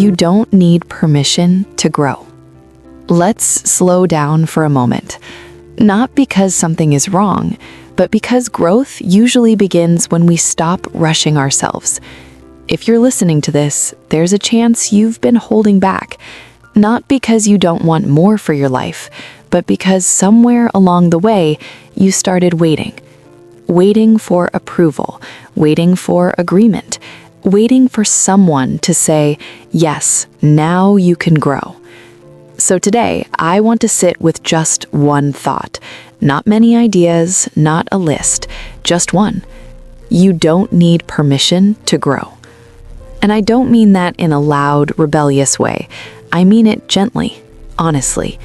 You don't need permission to grow. Let's slow down for a moment. Not because something is wrong, but because growth usually begins when we stop rushing ourselves. If you're listening to this, there's a chance you've been holding back, not because you don't want more for your life, but because somewhere along the way, you started waiting. Waiting for approval, waiting for agreement, waiting for someone to say, yes, now you can grow. So today, I want to sit with just one thought. Not many ideas, not a list, just one. You don't need permission to grow. And I don't mean that in a loud, rebellious way. I mean it gently, honestly,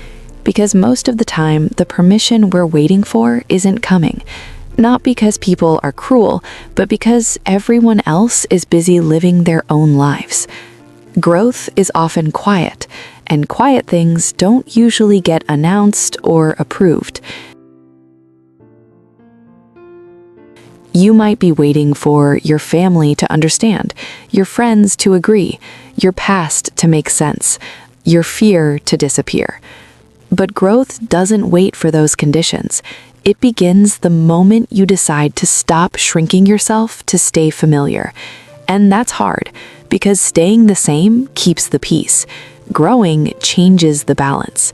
because most of the time, the permission we're waiting for isn't coming. Not because people are cruel, but because everyone else is busy living their own lives. Growth is often quiet, and quiet things don't usually get announced or approved. You might be waiting for your family to understand, your friends to agree, your past to make sense, your fear to disappear. But growth doesn't wait for those conditions. It begins the moment you decide to stop shrinking yourself to stay familiar. And that's hard, because staying the same keeps the peace. Growing changes the balance.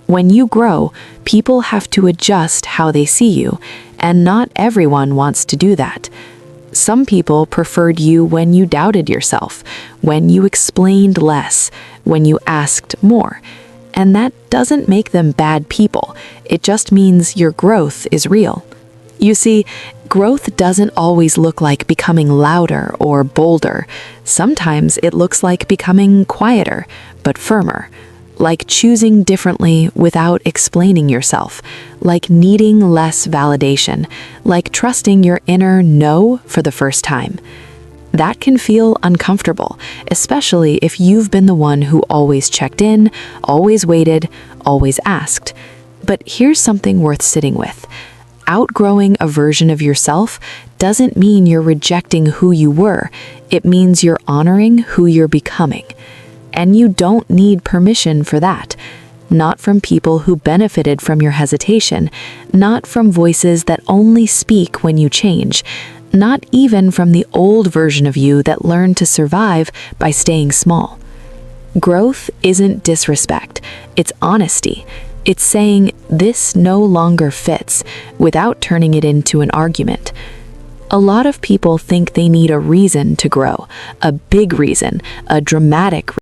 When you grow, people have to adjust how they see you, and not everyone wants to do that. Some people preferred you when you doubted yourself, when you explained less, when you asked more. And that doesn't make them bad people. It just means your growth is real. You see, growth doesn't always look like becoming louder or bolder. Sometimes it looks like becoming quieter, but firmer. Like choosing differently without explaining yourself. Like needing less validation. Like trusting your inner no for the first time. That can feel uncomfortable, especially if you've been the one who always checked in, always waited, always asked. But here's something worth sitting with. Outgrowing a version of yourself doesn't mean you're rejecting who you were. It means you're honoring who you're becoming. And you don't need permission for that. Not from people who benefited from your hesitation, not from voices that only speak when you change, not even from the old version of you that learned to survive by staying small. Growth isn't disrespect, it's honesty. It's saying, this no longer fits, without turning it into an argument. A lot of people think they need a reason to grow, a big reason, a dramatic reason.